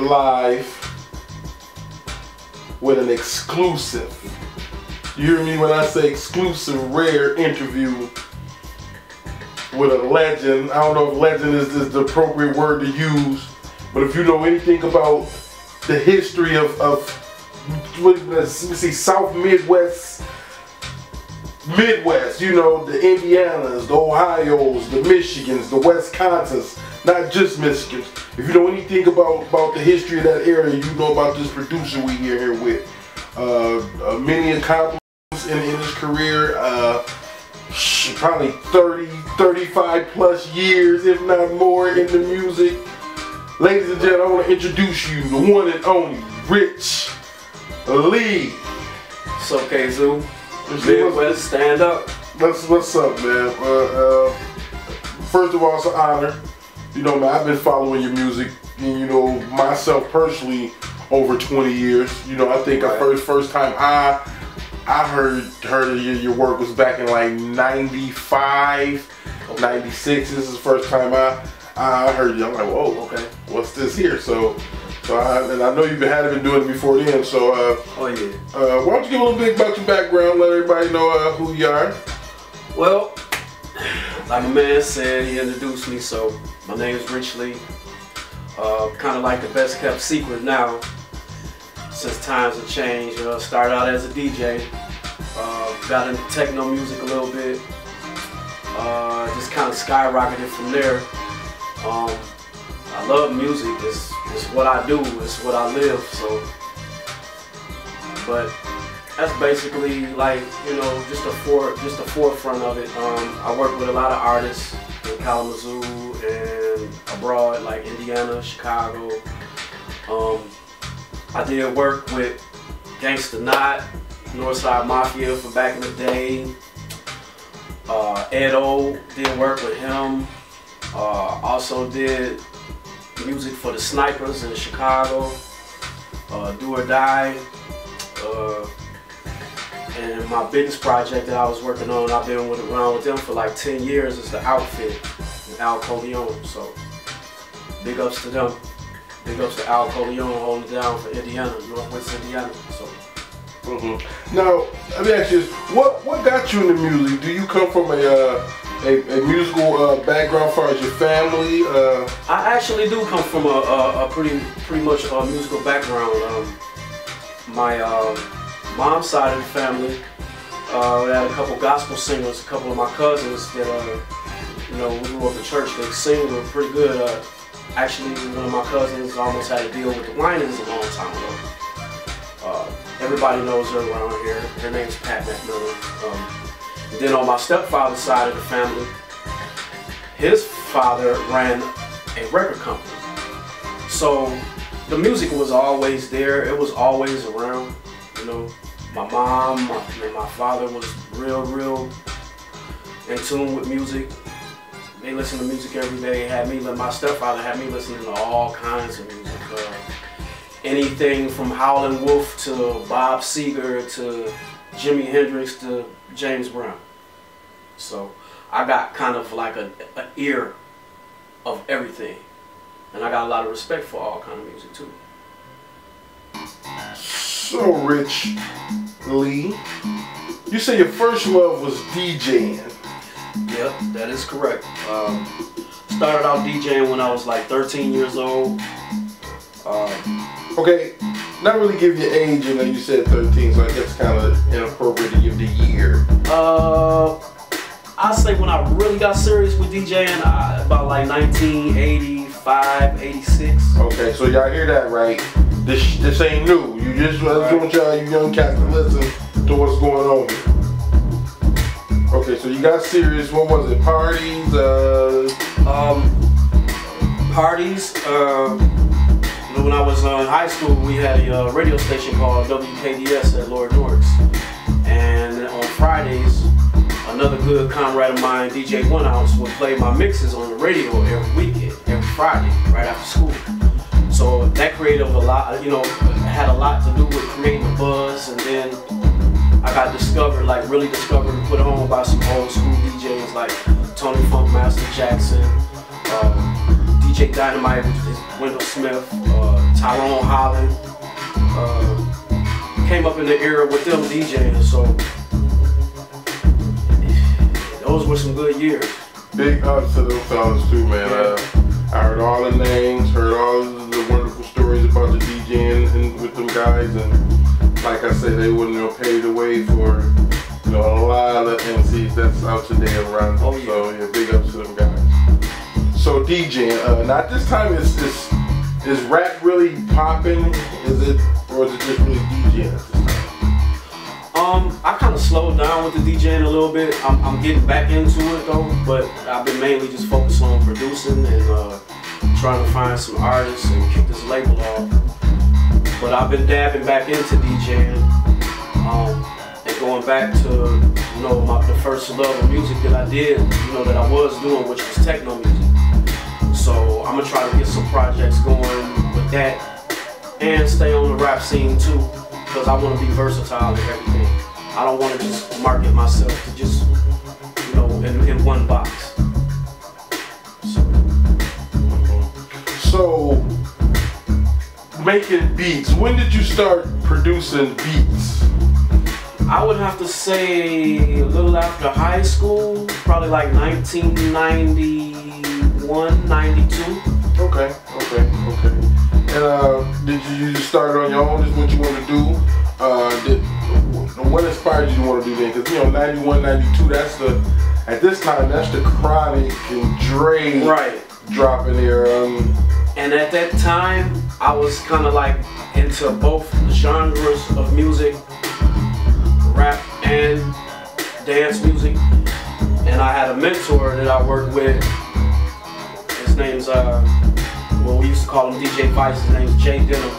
live with an exclusive. You hear me when I say exclusive, rare interview with a legend. I don't know if legend is the appropriate word to use, but if you know anything about the history of let's see, South Midwest, you know, the Indianas, the Ohios, the Michigans, the Wisconsins, not just Michigans. If you know anything about the history of that area, you know about this producer we here with. Many accomplishments in his career, probably 30, 35 plus years, if not more, in the music. Ladies and gentlemen, I want to introduce you, the one and only Rich Lee. What's up, Kazoo? Midwest, stand up. What's up, man? First of all, it's an honor. You know, man, I've been following your music, and you know, myself personally, over 20 years. You know, I think the first time I heard your work was back in like 95, 96. This is the first time I heard you. I'm like, whoa, okay, what's this here? So I know you've been doing it before then. So oh yeah. Why don't you give a little bit about your background? Let everybody know who you are. Well, like my man said, he introduced me. So my name is Rich Lee. Kind of like the best kept secret now, since times have changed. You know, started out as a DJ, got into techno music a little bit, just kind of skyrocketed from there. I love music. It's what I do. It's what I live. So, but that's basically like, you know, just the forefront of it. I work with a lot of artists in Kalamazoo and abroad, like Indiana, Chicago. I did work with Gangsta Knot, Northside Mafia for back in the day. Edo, did work with him. Also did music for the Snipers in Chicago. Do or Die. And my biggest project that I was working on, I've been around with them for like 10 years, is the Outfit in Al Coleon. So big ups to them. Big ups to Al Coleon holding it down for Indiana, Northwest Indiana. So. Now, let me ask you this: what got you into music? Do you come from a musical background as far as your family? I actually do come from a pretty much musical background. My mom's side of the family, we had a couple gospel singers. A couple of my cousins that you know, we grew up in church. They sing, were pretty good. Actually, one of my cousins almost had a deal with the Winans a long time ago. Everybody knows her around here. Her name's Pat McMillan. And then on my stepfather's side of the family, his father ran a record company. So the music was always there. It was always around. You know, my mom and my father was real in tune with music. They listened to music every day. My stepfather had me listening to all kinds of music. Anything from Howlin' Wolf to Bob Seger to Jimi Hendrix to James Brown. So I got kind of like an ear of everything. And I got a lot of respect for all kind of music too. So Rich Lee, you say your first love was DJing. Yep, that is correct. Started out DJing when I was like 13 years old. Okay, not really give your age, and you said 13, so I guess kind of inappropriate to give the year. I say when I really got serious with DJing, about like 1985, 86. Okay, so y'all hear that right? This ain't new. You just want y'all, you young cats, to listen to what's going on here. Okay, so you got serious. What was it? Parties? Parties. When I was in high school, we had a radio station called WKDS at Lord Norris. And on Fridays, another good comrade of mine, DJ One Ounce, would play my mixes on the radio every weekend, every Friday, right after school. So that created a lot, you know, had a lot to do with creating a buzz. And then I got discovered, like really discovered and put on by some old school DJs like Tony Funkmaster Jackson, DJ Dynamite, which is Wendell Smith, Tyrone Holland. Came up in the era with them DJing, so those were some good years. Big ups to those fellas too, man. I heard all the names, heard all the wonderful stories about the DJing and with them guys, and like I said, they wouldn't pay the way for a lot of MCs that's out today around. Oh, yeah. So yeah, big ups to them guys. So DJing, now at this time is rap really popping? Is it, or is it just really DJing at this time? I kind of slowed down with the DJing a little bit. I'm getting back into it though, but I've been mainly just focused on producing and trying to find some artists and kick this label off. But I've been dabbing back into DJing and going back to the first love of music that I did, that I was doing, which was techno music. So I'm gonna try to get some projects going with that and stay on the rap scene too, because I want to be versatile in everything. I don't want to just market myself to just, in one box. So, making beats, when did you start producing beats? I would have to say a little after high school, probably like 1991, 92. Okay. And did you start on your own? Is what you want to do? What inspired you to want to do that? Because 91, 92, at this time that's the Chronic and Dre dropping there. And at that time, I was kind of like into both genres of music, rap and dance music. And I had a mentor that I worked with. His name's we used to call him DJ Vice. His name's Jay Denham.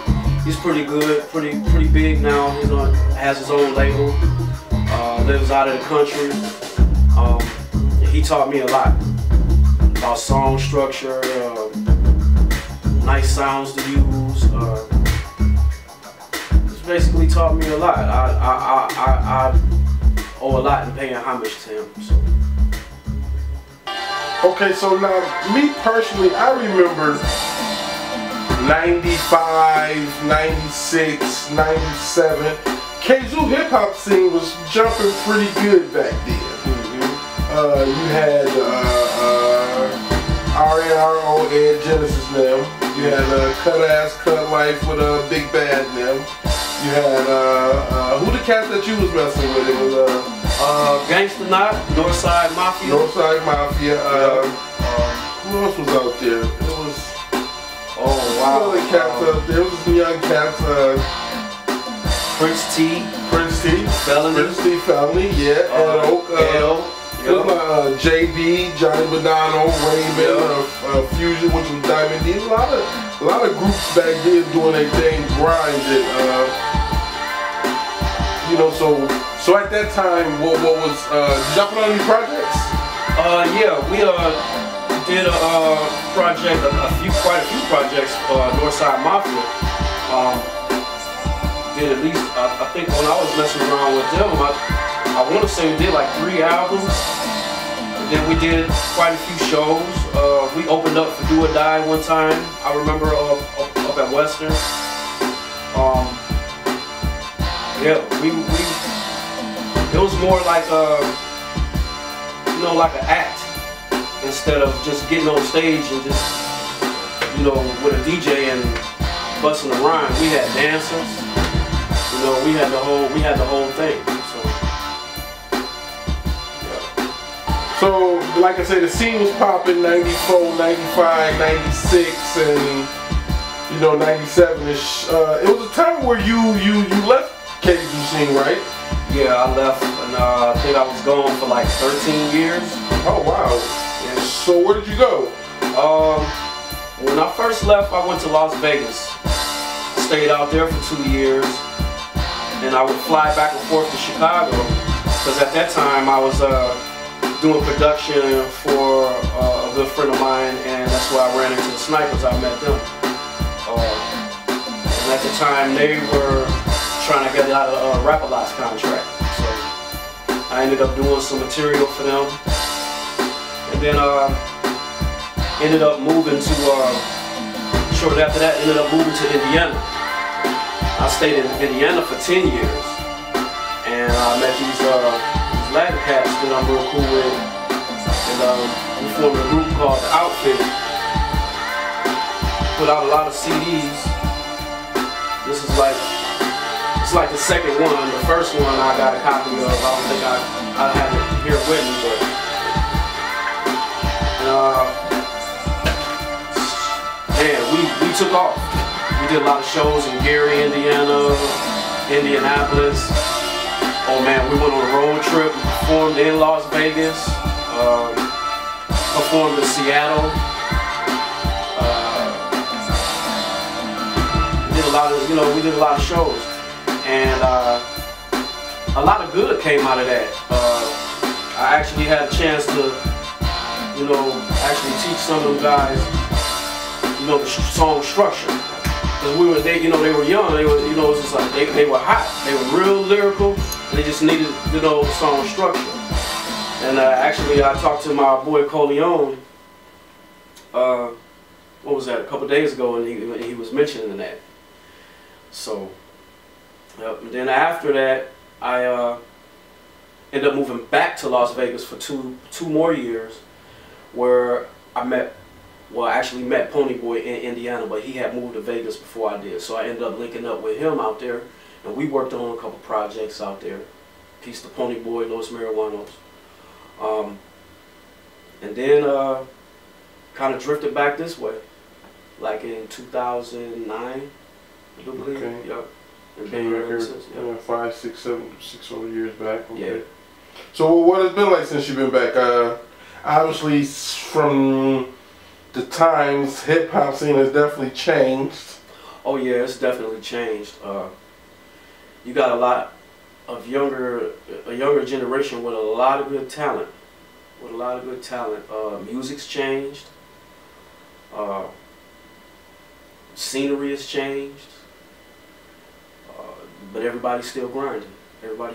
He's pretty good, pretty big now. Has his own label. Lives out of the country. He taught me a lot about song structure, nice sounds to use. Just basically taught me a lot. I owe a lot in paying homage to him. So. Okay, so now me personally, I remember 95, 96, 97. Kazoo hip hop scene was jumping pretty good back then. You had RNRO, Ed Genesis now. You had Cut Ass, Cut Life with Big Bad now. You had who the cat that you was messing with? It was Gangsta Knot, Northside Mafia. Northside Mafia. Who else was out there? It was. Oh wow. Other cats out there. It was some young cats. Prince T, Felony. Prince T, Felony, yeah. It was like JB, Johnny Badano, Raymond, Fusion, which was Diamond D. A lot of groups back then doing their thing, grinding. So at that time, what was jumping on any projects? Yeah, we did a project, quite a few projects for Northside Mafia. Did at least, I think when I was messing around with them, I want to say we did like 3 albums. And then we did quite a few shows. We opened up for Do or Die one time. I remember up at Western. Yeah, it was more like like an act instead of just getting on stage and just with a DJ and busting a rhyme. We had dancers. We had the whole thing. So, like I said, the scene was popping 94, 95, 96, and 97ish. It was a time where you left Kazoo scene, right? Yeah, I left, and I think I was gone for like 13 years. Oh wow. Yeah. So where did you go? When I first left, I went to Las Vegas. Stayed out there for 2 years. And I would fly back and forth to Chicago, because at that time I was doing production for a good friend of mine, and that's where I ran into the Snipers. I met them. And at the time they were trying to get out of a Rap-A-Lot's contract. So I ended up doing some material for them. And then ended up moving to shortly after that, ended up moving to Indiana. I stayed in Indiana for 10 years. And I met these Latin cats that I'm real cool with. And we formed a group called The Outfit. Put out a lot of CDs. This is like, it's like the second one. The first one I got a copy of. I don't think I had it here with me, but man, we took off. We did a lot of shows in Gary, Indiana, Indianapolis. Oh man, we went on a road trip. We performed in Las Vegas. Performed in Seattle. We did a lot of, we did a lot of shows, and a lot of good came out of that. I actually had a chance to, actually teach some of them guys, the song structure. Because they were young. They were, it was just like they were hot. They were real lyrical. And they just needed, song structure. And actually, I talked to my boy Coleon. What was that? A couple days ago, and he was mentioning that. So, and then after that, I ended up moving back to Las Vegas for two more years, where I actually met Ponyboy in Indiana, but he had moved to Vegas before I did. So I ended up linking up with him out there, and we worked on a couple projects out there. Peace to Ponyboy, Los Marijuanos. And then kind of drifted back this way, like in 2009, I do believe. Okay. Yep. And been here ever since. Yep. 5, 6, 7, 6 over years back. Okay. Yeah. So what has it been like since you've been back? Obviously, from the times, hip hop scene has definitely changed. Oh yeah, it's definitely changed. You got a lot of a younger generation with a lot of good talent. Music's changed. Scenery has changed. But everybody's still grinding. That's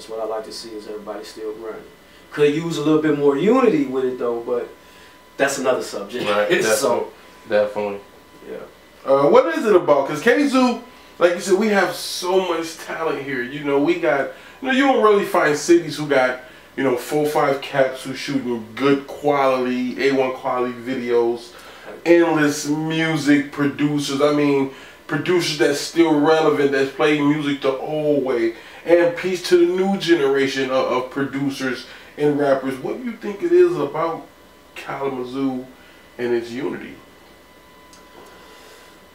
what I like to see, is everybody still grinding. Could use a little bit more unity with it though, but that's another subject. Right, definitely. Yeah. What is it about? Because Kazoo, like you said, we have so much talent here. We got, you don't really find cities who got, 4 or 5 cats who shooting good quality, A1 quality videos, endless music producers. I mean, producers that's still relevant, that's playing music the old way. And peace to the new generation of producers and rappers. What do you think it is about Kalamazoo and its unity?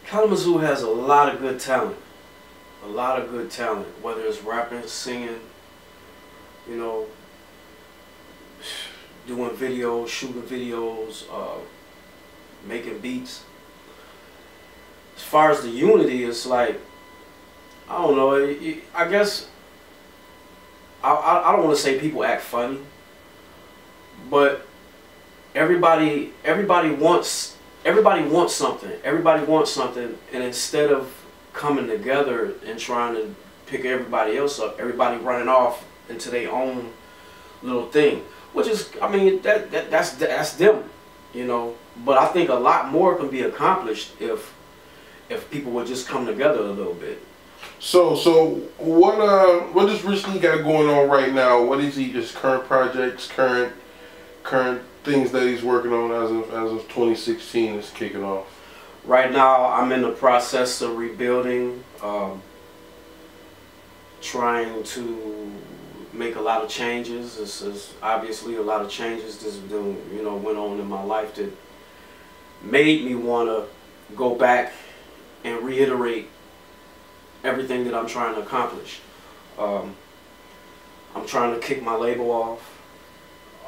Kalamazoo has a lot of good talent. Whether it's rapping, singing, doing videos, shooting videos, making beats. As far as the unity, it's like, I don't know, I guess, I don't want to say people act funny, but everybody wants something. And instead of coming together and trying to pick everybody else up, everybody running off into their own little thing, which is, I mean, that's them, But I think a lot more can be accomplished if people would just come together a little bit. So what does Rich Lee got going on right now? What is his current projects, current things that he's working on as of 2016 is kicking off? Right now, I'm in the process of rebuilding, trying to make a lot of changes. This is obviously a lot of changes that went on in my life that made me want to go back and reiterate everything that I'm trying to accomplish. I'm trying to kick my label off.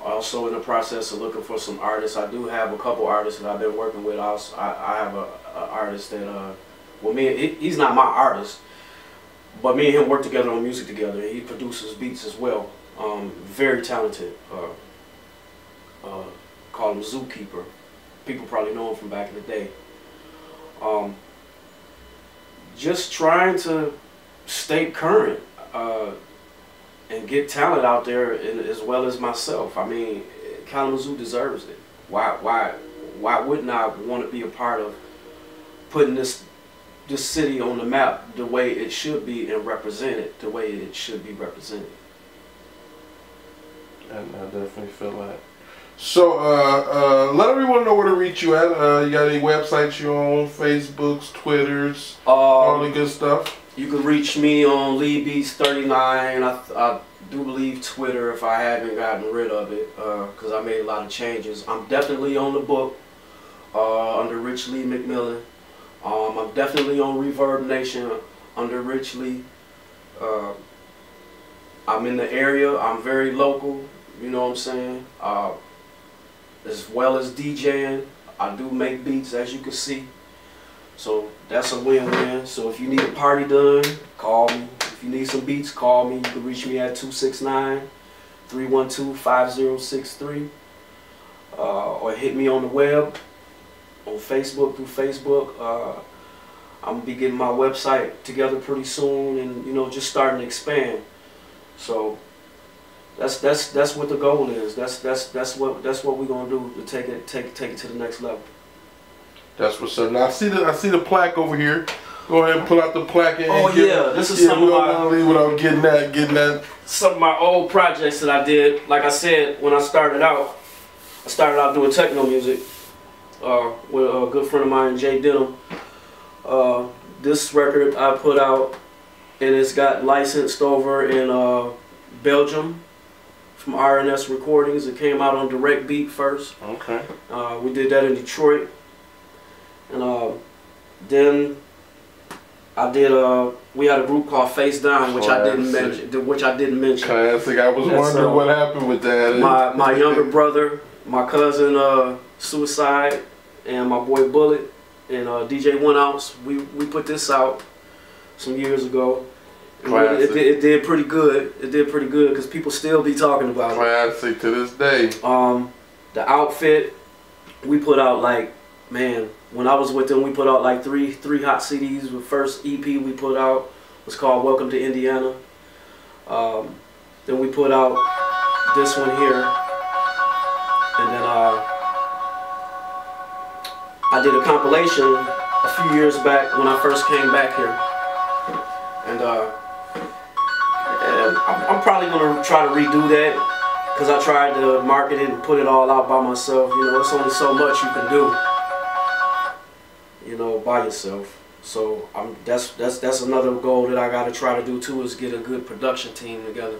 Also in the process of looking for some artists. I do have a couple artists that I've been working with. I have an artist that, he's not my artist, but me and him work together on music together. He produces beats as well. Very talented. Call him Zookeeper. People probably know him from back in the day. Just trying to stay current and get talent out there, as well as myself. I mean, Kalamazoo deserves it. Why why wouldn't I want to be a part of putting this city on the map the way it should be and represent it the way it should be represented? And I definitely feel that. So, let everyone know where to reach you at. You got any websites you own, Facebooks, Twitters, all the good stuff? You can reach me on LeeBeats39. I do believe Twitter if I haven't gotten rid of it, because I made a lot of changes. I'm definitely on the book under Rich Lee McMillan. I'm definitely on Reverb Nation under Rich Lee. I'm in the area. I'm very local. You know what I'm saying? As well as DJing, I do make beats, as you can see. So that's a win-win. So if you need a party done, call me. If you need some beats, call me. You can reach me at 269-312-5063. Or hit me on the web, on Facebook, through Facebook. I'm gonna be getting my website together pretty soon, and you know, just starting to expand. So that's what the goal is. That's what we're gonna do to take it to the next level. That's what's up. Now I see the plaque over here. Go ahead and pull out the plaque and this is some of my, without getting that. Some of my old projects that I did. Like I said, when I started out doing techno music with a good friend of mine, Jay Denham. This record I put out, and it's got licensed over in Belgium from RNS Recordings. It came out on Direct Beat first. Okay. We did that in Detroit, and then I did we had a group called Face Down, which I didn't mention. Classic. I was wondering what happened with that. My younger brother, my cousin Suicide, and my boy Bullet, and DJ 1 Ounce, we put this out some years ago. It did pretty good. It did pretty good because people still be talking about it. Classic to this day. The Outfit, we put out like, man, when I was with them, we put out like three hot CDs. The first EP we put out was called Welcome to Indiana. Then we put out this one here, and then I did a compilation a few years back when I first came back here, and I'm probably gonna try to redo that because I tried to market it and put it all out by myself. You know, it's only so much you can do, you know, by yourself. So that's another goal that I gotta try to do too, is get a good production team together.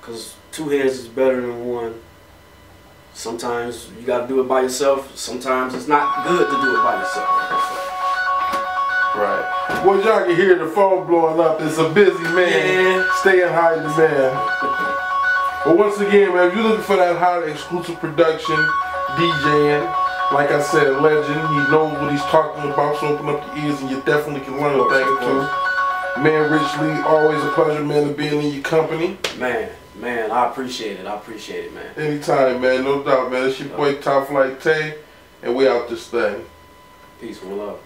Cause two heads is better than one. Sometimes you gotta do it by yourself. Sometimes it's not good to do it by yourself. Right. Well, y'all can hear the phone blowing up. It's a busy man, staying high in demand. But once again, man, if you're looking for that hot exclusive production, DJing, like I said, a legend. He knows what he's talking about, so open up your ears and you definitely can learn a thing or two. Man, Rich Lee, always a pleasure, man, to being in your company. Man, I appreciate it. I appreciate it, man. Anytime, man, no doubt, man. It's your boy Top Flight Tay, and we out this thing. Peace, one love.